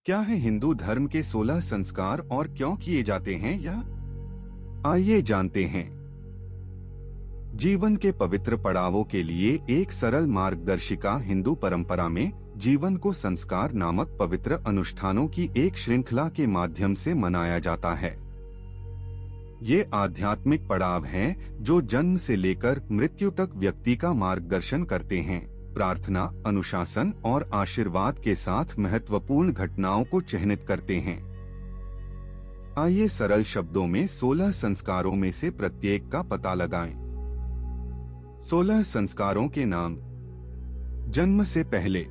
क्या है हिंदू धर्म के 16 संस्कार और क्यों किए जाते हैं यह आइए जानते हैं। जीवन के पवित्र पड़ावों के लिए एक सरल मार्गदर्शिका। हिंदू परंपरा में जीवन को संस्कार नामक पवित्र अनुष्ठानों की एक श्रृंखला के माध्यम से मनाया जाता है। ये आध्यात्मिक पड़ाव हैं जो जन्म से लेकर मृत्यु तक व्यक्ति का मार्गदर्शन करते हैं। प्रार्थना, अनुशासन और आशीर्वाद के साथ महत्वपूर्ण घटनाओं को चिह्नित करते हैं। आइए सरल शब्दों में 16 संस्कारों में से प्रत्येक का पता लगाएं। 16 संस्कारों के नाम। जन्म से पहले।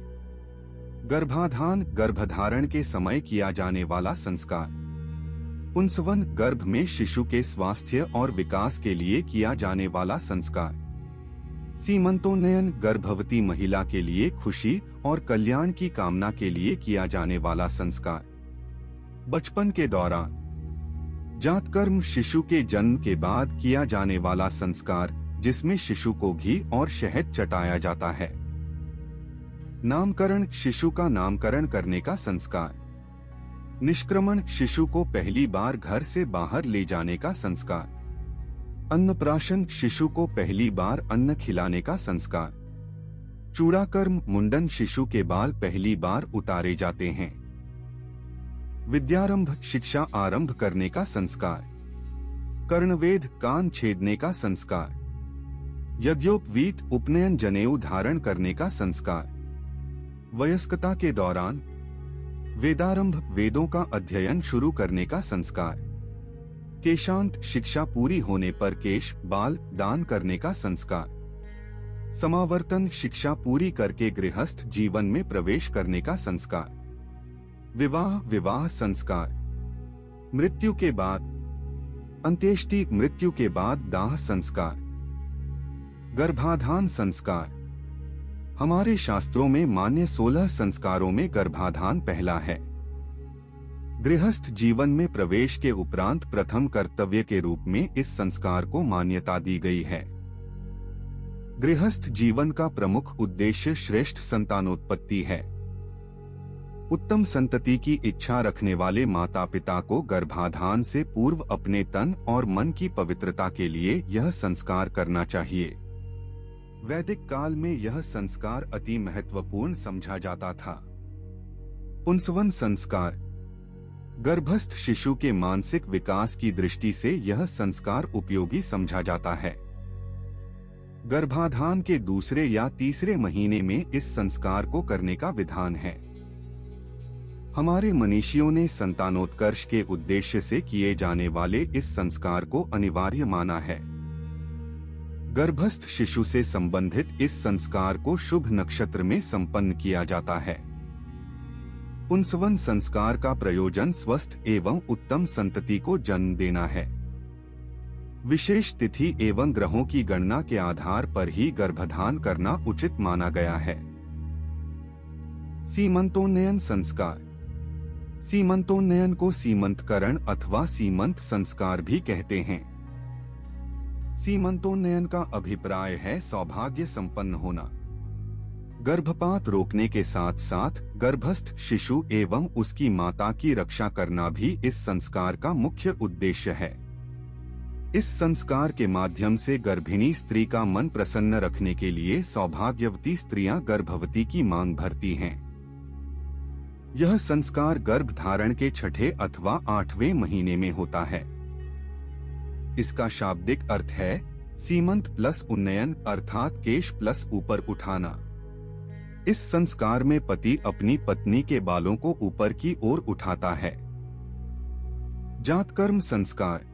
गर्भाधान, गर्भधारण के समय किया जाने वाला संस्कार। पुंसवन, गर्भ में शिशु के स्वास्थ्य और विकास के लिए किया जाने वाला संस्कार। सीमंतोन्नयन, गर्भवती महिला के लिए खुशी और कल्याण की कामना के लिए किया जाने वाला संस्कार। बचपन के दौरान। जातकर्म, शिशु के जन्म के बाद किया जाने वाला संस्कार जिसमें शिशु को घी और शहद चटाया जाता है। नामकरण, शिशु का नामकरण करने का संस्कार। निष्क्रमण, शिशु को पहली बार घर से बाहर ले जाने का संस्कार। अन्नप्राशन, शिशु को पहली बार अन्न खिलाने का संस्कार। चूड़ाकर्म, मुंडन, शिशु के बाल पहली बार उतारे जाते हैं। विद्यारंभ, शिक्षा आरंभ करने का संस्कार। कर्णवेध, कान छेदने का संस्कार। यज्ञोपवीत, उपनयन, जनेऊ धारण करने का संस्कार। वयस्कता के दौरान। वेदारंभ, वेदों का अध्ययन शुरू करने का संस्कार। केशांत, शिक्षा पूरी होने पर केश बाल दान करने का संस्कार। समावर्तन, शिक्षा पूरी करके गृहस्थ जीवन में प्रवेश करने का संस्कार। विवाह, विवाह संस्कार। मृत्यु के बाद। अंत्येष्टि, मृत्यु के बाद दाह संस्कार। गर्भाधान संस्कार। हमारे शास्त्रों में मान्य 16 संस्कारों में गर्भाधान पहला है। गृहस्थ जीवन में प्रवेश के उपरांत प्रथम कर्तव्य के रूप में इस संस्कार को मान्यता दी गई है। गृहस्थ जीवन का प्रमुख उद्देश्य श्रेष्ठ संतानोत्पत्ति है। उत्तम संतति की इच्छा रखने वाले माता पिता को गर्भाधान से पूर्व अपने तन और मन की पवित्रता के लिए यह संस्कार करना चाहिए। वैदिक काल में यह संस्कार अति महत्वपूर्ण समझा जाता था। पुंसवन संस्कार। गर्भस्थ शिशु के मानसिक विकास की दृष्टि से यह संस्कार उपयोगी समझा जाता है। गर्भाधान के दूसरे या तीसरे महीने में इस संस्कार को करने का विधान है। हमारे मनीषियों ने संतानोत्कर्ष के उद्देश्य से किए जाने वाले इस संस्कार को अनिवार्य माना है। गर्भस्थ शिशु से संबंधित इस संस्कार को शुभ नक्षत्र में संपन्न किया जाता है। पुंसवन संस्कार का प्रयोजन स्वस्थ एवं उत्तम संतति को जन्म देना है। विशेष तिथि एवं ग्रहों की गणना के आधार पर ही गर्भधान करना उचित माना गया है। सीमंतोन्नयन संस्कार। सीमंतोन्नयन को सीमंतकरण अथवा सीमंत संस्कार भी कहते हैं। सीमंतोन्नयन का अभिप्राय है सौभाग्य संपन्न होना। गर्भपात रोकने के साथ साथ गर्भस्थ शिशु एवं उसकी माता की रक्षा करना भी इस संस्कार का मुख्य उद्देश्य है। इस संस्कार के माध्यम से गर्भिणी स्त्री का मन प्रसन्न रखने के लिए सौभाग्यवती स्त्रियां गर्भवती की मांग भरती हैं। यह संस्कार गर्भधारण के 6ठे अथवा 8वें महीने में होता है। इसका शाब्दिक अर्थ है सीमंत प्लस उन्नयन अर्थात केश प्लस ऊपर उठाना। इस संस्कार में पति अपनी पत्नी के बालों को ऊपर की ओर उठाता है। जातकर्म संस्कार।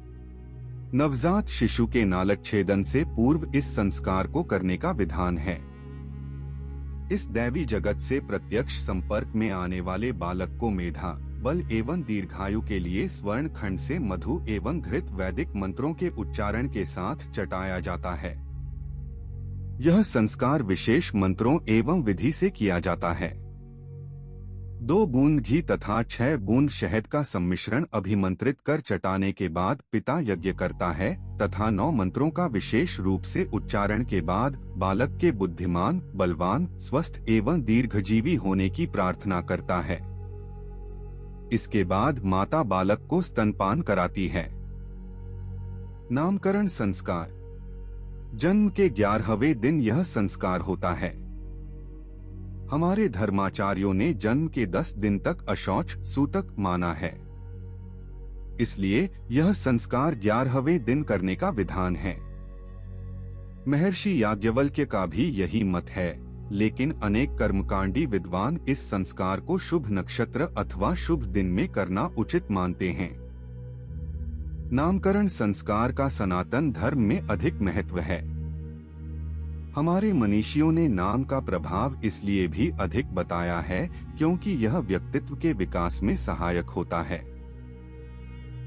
नवजात शिशु के नालक छेदन से पूर्व इस संस्कार को करने का विधान है। इस दैवी जगत से प्रत्यक्ष संपर्क में आने वाले बालक को मेधा बल एवं दीर्घायु के लिए स्वर्ण खंड से मधु एवं घृत वैदिक मंत्रों के उच्चारण के साथ चटाया जाता है। यह संस्कार विशेष मंत्रों एवं विधि से किया जाता है। 2 बूंद घी तथा 6 बूंद शहद का सम्मिश्रण अभिमंत्रित कर चटाने के बाद पिता यज्ञ करता है तथा 9 मंत्रों का विशेष रूप से उच्चारण के बाद बालक के बुद्धिमान, बलवान, स्वस्थ एवं दीर्घजीवी होने की प्रार्थना करता है। इसके बाद माता बालक को स्तनपान कराती है। नामकरण संस्कार। जन्म के 11वें दिन यह संस्कार होता है। हमारे धर्माचार्यों ने जन्म के 10 दिन तक अशौच सूतक माना है, इसलिए यह संस्कार 11वें दिन करने का विधान है। महर्षि याज्ञवल्क्य का भी यही मत है, लेकिन अनेक कर्मकांडी विद्वान इस संस्कार को शुभ नक्षत्र अथवा शुभ दिन में करना उचित मानते हैं। नामकरण संस्कार का सनातन धर्म में अधिक महत्व है। हमारे मनीषियों ने नाम का प्रभाव इसलिए भी अधिक बताया है क्योंकि यह व्यक्तित्व के विकास में सहायक होता है।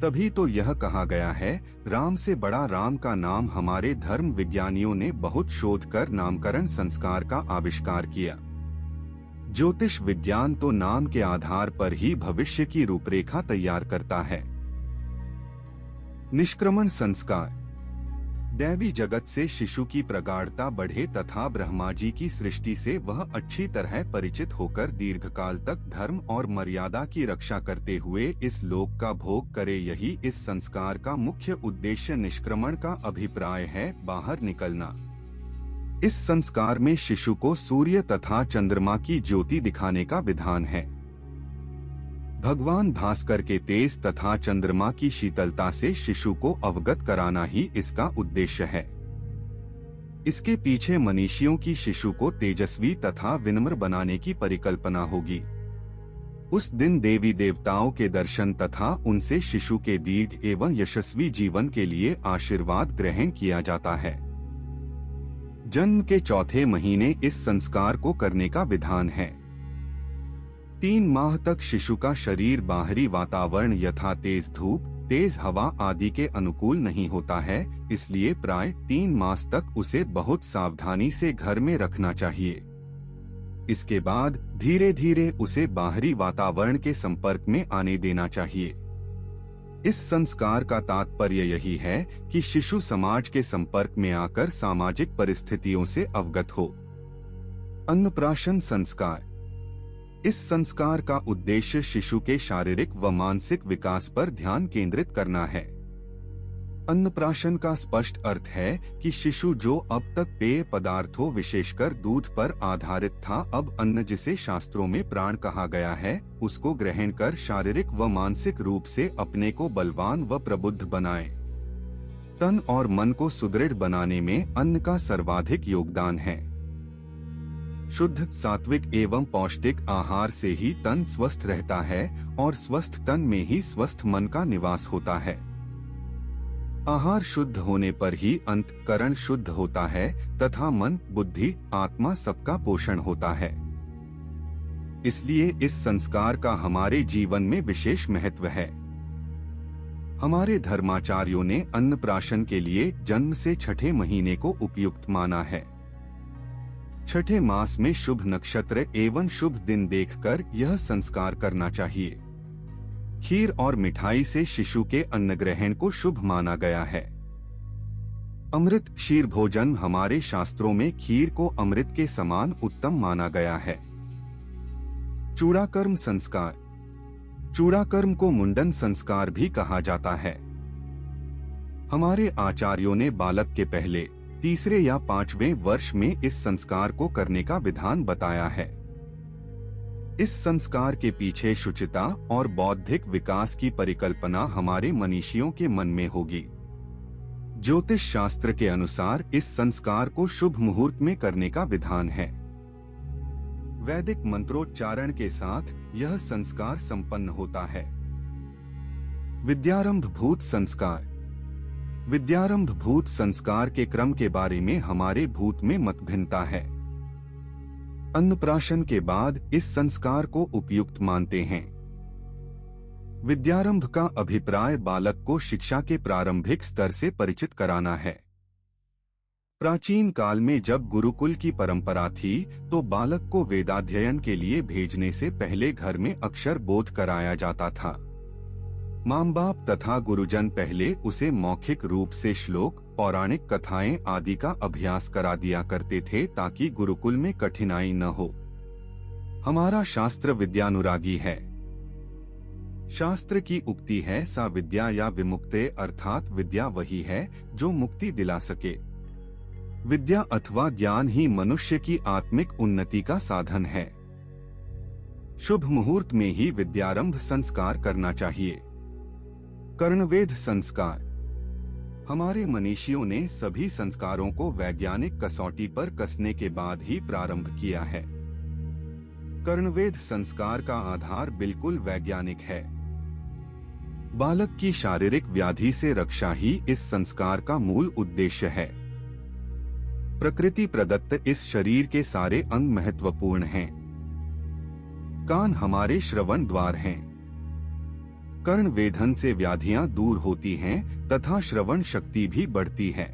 तभी तो यह कहा गया है, राम से बड़ा राम का नाम। हमारे धर्म विज्ञानियों ने बहुत शोध कर नामकरण संस्कार का आविष्कार किया। ज्योतिष विज्ञान तो नाम के आधार पर ही भविष्य की रूपरेखा तैयार करता है। निष्क्रमण संस्कार। दैवी जगत से शिशु की प्रगाढ़ता बढ़े तथा ब्रह्मा जी की सृष्टि से वह अच्छी तरह परिचित होकर दीर्घकाल तक धर्म और मर्यादा की रक्षा करते हुए इस लोक का भोग करे, यही इस संस्कार का मुख्य उद्देश्य। निष्क्रमण का अभिप्राय है बाहर निकलना। इस संस्कार में शिशु को सूर्य तथा चंद्रमा की ज्योति दिखाने का विधान है। भगवान भास्कर के तेज तथा चंद्रमा की शीतलता से शिशु को अवगत कराना ही इसका उद्देश्य है। इसके पीछे मनीषियों की शिशु को तेजस्वी तथा विनम्र बनाने की परिकल्पना होगी। उस दिन देवी देवताओं के दर्शन तथा उनसे शिशु के दीर्घ एवं यशस्वी जीवन के लिए आशीर्वाद ग्रहण किया जाता है। जन्म के चौथे महीने इस संस्कार को करने का विधान है। 3 माह तक शिशु का शरीर बाहरी वातावरण यथा तेज धूप, तेज हवा आदि के अनुकूल नहीं होता है, इसलिए प्राय 3 मास तक उसे बहुत सावधानी से घर में रखना चाहिए। इसके बाद धीरे धीरे उसे बाहरी वातावरण के संपर्क में आने देना चाहिए। इस संस्कार का तात्पर्य यही है कि शिशु समाज के संपर्क में आकर सामाजिक परिस्थितियों से अवगत हो। अन्नप्राशन संस्कार। इस संस्कार का उद्देश्य शिशु के शारीरिक व मानसिक विकास पर ध्यान केंद्रित करना है। अन्नप्राशन का स्पष्ट अर्थ है कि शिशु जो अब तक पेय पदार्थों विशेषकर दूध पर आधारित था, अब अन्न जिसे शास्त्रों में प्राण कहा गया है, उसको ग्रहण कर शारीरिक व मानसिक रूप से अपने को बलवान व प्रबुद्ध बनाए। तन और मन को सुदृढ़ बनाने में अन्न का सर्वाधिक योगदान है। शुद्ध, सात्विक एवं पौष्टिक आहार से ही तन स्वस्थ रहता है और स्वस्थ तन में ही स्वस्थ मन का निवास होता है। आहार शुद्ध होने पर ही अंतःकरण शुद्ध होता है तथा मन, बुद्धि, आत्मा सबका पोषण होता है। इसलिए इस संस्कार का हमारे जीवन में विशेष महत्व है। हमारे धर्माचार्यों ने अन्नप्राशन के लिए जन्म से छठे महीने को उपयुक्त माना है। छठे मास में शुभ नक्षत्र एवं शुभ दिन देखकर यह संस्कार करना चाहिए। खीर और मिठाई से शिशु के अन्न ग्रहण को शुभ माना गया है। अमृत क्षीर भोजन, हमारे शास्त्रों में खीर को अमृत के समान उत्तम माना गया है। चूड़ाकर्म संस्कार। चूड़ाकर्म को मुंडन संस्कार भी कहा जाता है। हमारे आचार्यों ने बालक के पहले, तीसरे या 5वें वर्ष में इस संस्कार को करने का विधान बताया है। इस संस्कार के पीछे शुचिता और बौद्धिक विकास की परिकल्पना हमारे मनीषियों के मन में होगी। ज्योतिष शास्त्र के अनुसार इस संस्कार को शुभ मुहूर्त में करने का विधान है। वैदिक मंत्रोच्चारण के साथ यह संस्कार संपन्न होता है। विद्यारंभ भूत संस्कार। विद्यारंभ भूत संस्कार के क्रम के बारे में हमारे भूत में मतभिन्नता है। अन्नप्राशन के बाद इस संस्कार को उपयुक्त मानते हैं। विद्यारंभ का अभिप्राय बालक को शिक्षा के प्रारंभिक स्तर से परिचित कराना है। प्राचीन काल में जब गुरुकुल की परंपरा थी, तो बालक को वेदाध्ययन के लिए भेजने से पहले घर में अक्षर बोध कराया जाता था। माँ बाप तथा गुरुजन पहले उसे मौखिक रूप से श्लोक, पौराणिक कथाएं आदि का अभ्यास करा दिया करते थे ताकि गुरुकुल में कठिनाई न हो। हमारा शास्त्र विद्यानुरागी है। शास्त्र की उक्ति है, सा विद्या या विमुक्ते, अर्थात विद्या वही है जो मुक्ति दिला सके। विद्या अथवा ज्ञान ही मनुष्य की आत्मिक उन्नति का साधन है। शुभ मुहूर्त में ही विद्यारंभ संस्कार करना चाहिए। कर्णवेध संस्कार। हमारे मनीषियों ने सभी संस्कारों को वैज्ञानिक कसौटी पर कसने के बाद ही प्रारंभ किया है। कर्णवेध संस्कार का आधार बिल्कुल वैज्ञानिक है। बालक की शारीरिक व्याधि से रक्षा ही इस संस्कार का मूल उद्देश्य है। प्रकृति प्रदत्त इस शरीर के सारे अंग महत्वपूर्ण हैं। कान हमारे श्रवण द्वार हैं। कर्ण वेधन से व्याधियां दूर होती हैं तथा श्रवण शक्ति भी बढ़ती है।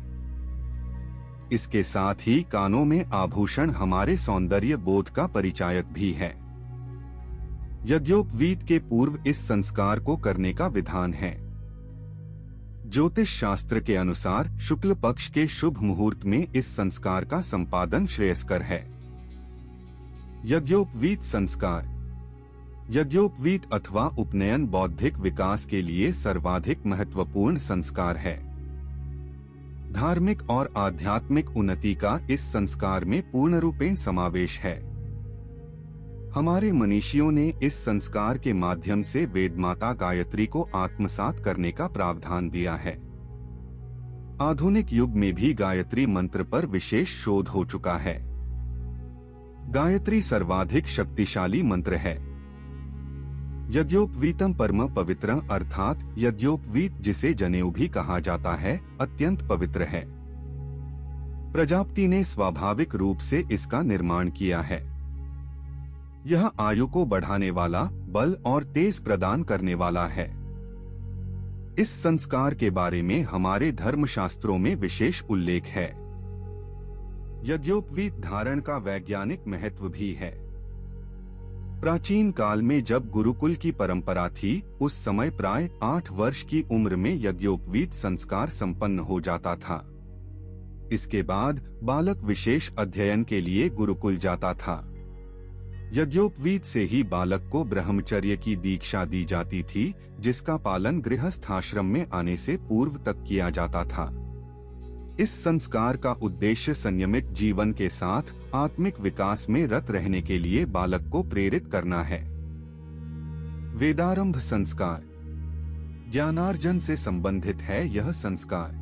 इसके साथ ही कानों में आभूषण हमारे सौंदर्य बोध का परिचायक भी है। यज्ञोपवीत के पूर्व इस संस्कार को करने का विधान है। ज्योतिष शास्त्र के अनुसार शुक्ल पक्ष के शुभ मुहूर्त में इस संस्कार का संपादन श्रेयस्कर है। यज्ञोपवीत संस्कार। यज्ञोपवीत अथवा उपनयन बौद्धिक विकास के लिए सर्वाधिक महत्वपूर्ण संस्कार है। धार्मिक और आध्यात्मिक उन्नति का इस संस्कार में पूर्ण रूपेण समावेश है। हमारे मनीषियों ने इस संस्कार के माध्यम से वेदमाता गायत्री को आत्मसात करने का प्रावधान दिया है। आधुनिक युग में भी गायत्री मंत्र पर विशेष शोध हो चुका है। गायत्री सर्वाधिक शक्तिशाली मंत्र है। यज्ञोपवीतम परम पवित्रं, अर्थात यज्ञोपवीत जिसे जनेऊ भी कहा जाता है, अत्यंत पवित्र है। प्रजापति ने स्वाभाविक रूप से इसका निर्माण किया है। यह आयु को बढ़ाने वाला, बल और तेज प्रदान करने वाला है। इस संस्कार के बारे में हमारे धर्मशास्त्रों में विशेष उल्लेख है। यज्ञोपवीत धारण का वैज्ञानिक महत्व भी है। प्राचीन काल में जब गुरुकुल की परंपरा थी, उस समय प्राय 8 वर्ष की उम्र में यज्ञोपवीत संस्कार संपन्न हो जाता था। इसके बाद बालक विशेष अध्ययन के लिए गुरुकुल जाता था। यज्ञोपवीत से ही बालक को ब्रह्मचर्य की दीक्षा दी जाती थी, जिसका पालन गृहस्थ आश्रम में आने से पूर्व तक किया जाता था। इस संस्कार का उद्देश्य संयमित जीवन के साथ आत्मिक विकास में रत रहने के लिए बालक को प्रेरित करना है। वेदारंभ संस्कार। ज्ञानार्जन से संबंधित है यह संस्कार।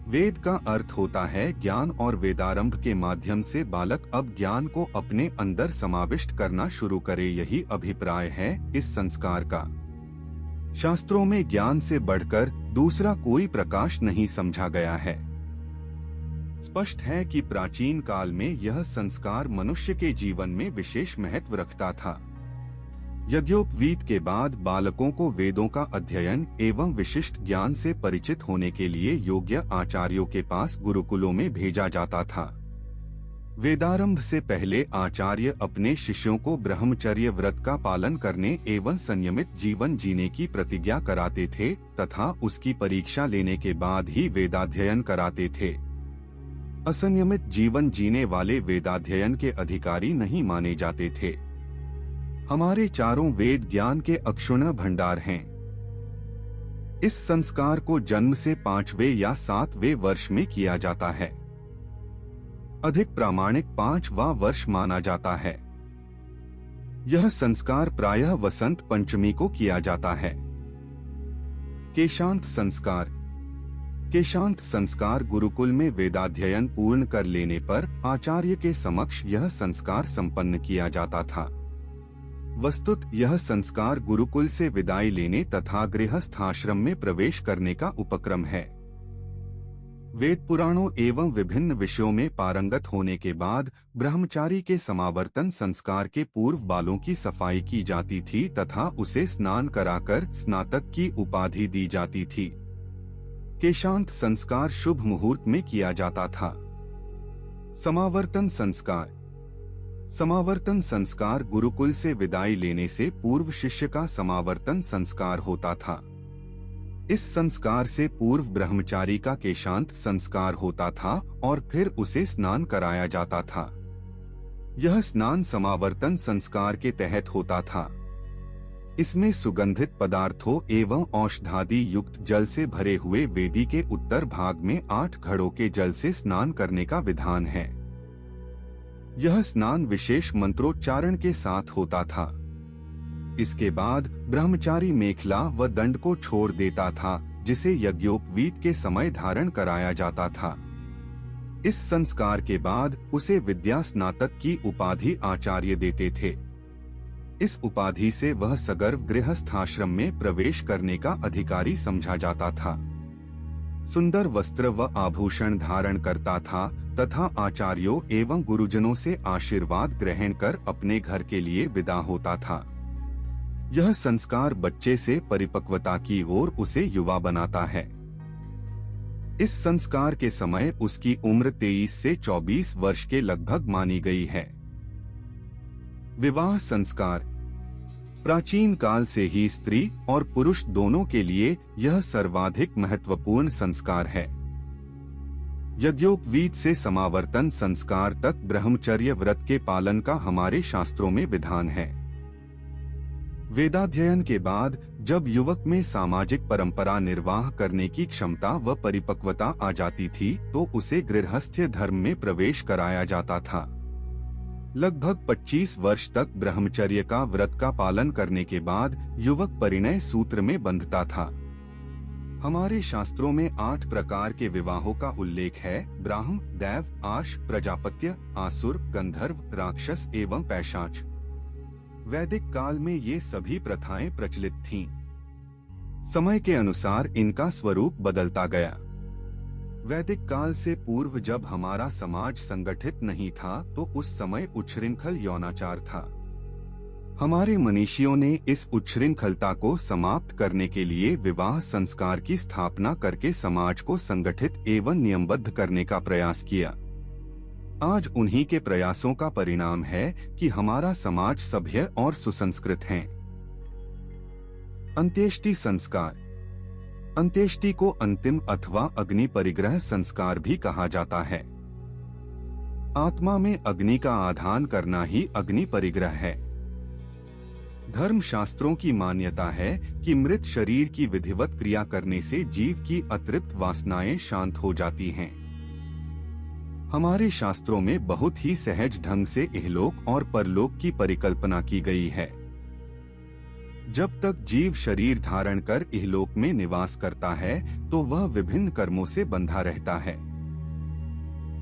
वेद का अर्थ होता है ज्ञान, और वेदारंभ के माध्यम से बालक अब ज्ञान को अपने अंदर समाविष्ट करना शुरू करे, यही अभिप्राय है इस संस्कार का। शास्त्रों में ज्ञान से बढ़कर दूसरा कोई प्रकाश नहीं समझा गया है। स्पष्ट है कि प्राचीन काल में यह संस्कार मनुष्य के जीवन में विशेष महत्व रखता था। यज्ञोपवीत के बाद बालकों को वेदों का अध्ययन एवं विशिष्ट ज्ञान से परिचित होने के लिए योग्य आचार्यों के पास गुरुकुलों में भेजा जाता था। वेदारंभ से पहले आचार्य अपने शिष्यों को ब्रह्मचर्य व्रत का पालन करने एवं संयमित जीवन जीने की प्रतिज्ञा कराते थे तथा उसकी परीक्षा लेने के बाद ही वेदाध्ययन कराते थे। असंयमित जीवन जीने वाले वेदाध्ययन के अधिकारी नहीं माने जाते थे। हमारे चारों वेद ज्ञान के अक्षुण्ण भंडार हैं। इस संस्कार को जन्म से 5वें या 7वें वर्ष में किया जाता है। अधिक प्रामाणिक 5वां वर्ष माना जाता है। यह संस्कार प्रायः वसंत पंचमी को किया जाता है। केशांत संस्कार। केशांत संस्कार गुरुकुल में वेदाध्ययन पूर्ण कर लेने पर आचार्य के समक्ष यह संस्कार संपन्न किया जाता था। वस्तुत यह संस्कार गुरुकुल से विदाई लेने तथा गृहस्थ आश्रम में प्रवेश करने का उपक्रम है। वेद पुराणों एवं विभिन्न विषयों में पारंगत होने के बाद ब्रह्मचारी के समावर्तन संस्कार के पूर्व बालों की सफाई की जाती थी तथा उसे स्नान कराकर स्नातक की उपाधि दी जाती थी। केशांत संस्कार शुभ मुहूर्त में किया जाता था। समावर्तन संस्कार। समावर्तन संस्कार गुरुकुल से विदाई लेने से पूर्व शिष्य का समावर्तन संस्कार होता था। इस संस्कार से पूर्व ब्रह्मचारी का केशांत संस्कार होता था और फिर उसे स्नान कराया जाता था। यह स्नान समावर्तन संस्कार के तहत होता था। इसमें सुगंधित पदार्थों एवं औषधादि युक्त जल से भरे हुए वेदी के उत्तर भाग में 8 घड़ों के जल से स्नान करने का विधान है। यह स्नान विशेष मंत्रोच्चारण के साथ होता था। इसके बाद ब्रह्मचारी मेखला व दंड को छोड़ देता था, जिसे यज्ञोपवीत के समय धारण कराया जाता था। इस संस्कार के बाद उसे विद्या स्नातक की उपाधि आचार्य देते थे। इस उपाधि से वह सगर्व गृहस्थाश्रम में प्रवेश करने का अधिकारी समझा जाता था। सुंदर वस्त्र व आभूषण धारण करता था तथा आचार्यों एवं गुरुजनों से आशीर्वाद ग्रहण कर अपने घर के लिए विदा होता था। यह संस्कार बच्चे से परिपक्वता की ओर उसे युवा बनाता है। इस संस्कार के समय उसकी उम्र 23 से 24 वर्ष के लगभग मानी गई है। विवाह संस्कार। प्राचीन काल से ही स्त्री और पुरुष दोनों के लिए यह सर्वाधिक महत्वपूर्ण संस्कार है। यज्ञोपवीत से समावर्तन संस्कार तक ब्रह्मचर्य व्रत के पालन का हमारे शास्त्रों में विधान है। वेदाध्ययन के बाद जब युवक में सामाजिक परंपरा निर्वाह करने की क्षमता व परिपक्वता आ जाती थी तो उसे गृहस्थ्य धर्म में प्रवेश कराया जाता था। लगभग 25 वर्ष तक ब्रह्मचर्य का व्रत का पालन करने के बाद युवक परिणय सूत्र में बंधता था। हमारे शास्त्रों में 8 प्रकार के विवाहों का उल्लेख है: ब्राह्म, दैव, आश, प्रजापत्य, आसुर, गंधर्व, राक्षस एवं पैशाच। वैदिक काल में ये सभी प्रथाएं प्रचलित थीं। समय के अनुसार इनका स्वरूप बदलता गया। वैदिक काल से पूर्व जब हमारा समाज संगठित नहीं था तो उस समय उच्छृंखल यौनाचार था। हमारे मनीषियों ने इस उच्छृंखलता को समाप्त करने के लिए विवाह संस्कार की स्थापना करके समाज को संगठित एवं नियमबद्ध करने का प्रयास किया। आज उन्हीं के प्रयासों का परिणाम है कि हमारा समाज सभ्य और सुसंस्कृत है। अंत्येष्टि संस्कार। अंत्येष्टि को अंतिम अथवा अग्नि परिग्रह संस्कार भी कहा जाता है। आत्मा में अग्नि का आधान करना ही अग्नि परिग्रह है। धर्म शास्त्रों की मान्यता है कि मृत शरीर की विधिवत क्रिया करने से जीव की अतृप्त वासनाएं शांत हो जाती हैं। हमारे शास्त्रों में बहुत ही सहज ढंग से इहलोक और परलोक की परिकल्पना की गई है। जब तक जीव शरीर धारण कर इहलोक में निवास करता है तो वह विभिन्न कर्मों से बंधा रहता है।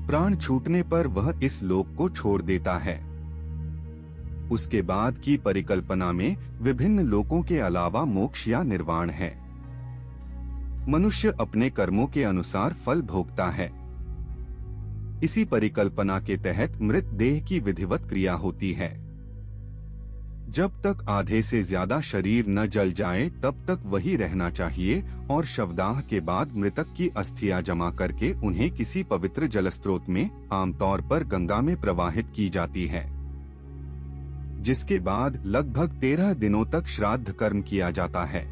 प्राण छूटने पर वह इस लोक को छोड़ देता है। उसके बाद की परिकल्पना में विभिन्न लोकों के अलावा मोक्ष या निर्वाण है। मनुष्य अपने कर्मों के अनुसार फल भोगता है। इसी परिकल्पना के तहत मृत देह की विधिवत क्रिया होती है। जब तक आधे से ज्यादा शरीर न जल जाए तब तक वही रहना चाहिए और शवदाह के बाद मृतक की अस्थियां जमा करके उन्हें किसी पवित्र जलस्रोत में, आमतौर पर गंगा में प्रवाहित की जाती है, जिसके बाद लगभग 13 दिनों तक श्राद्ध कर्म किया जाता है।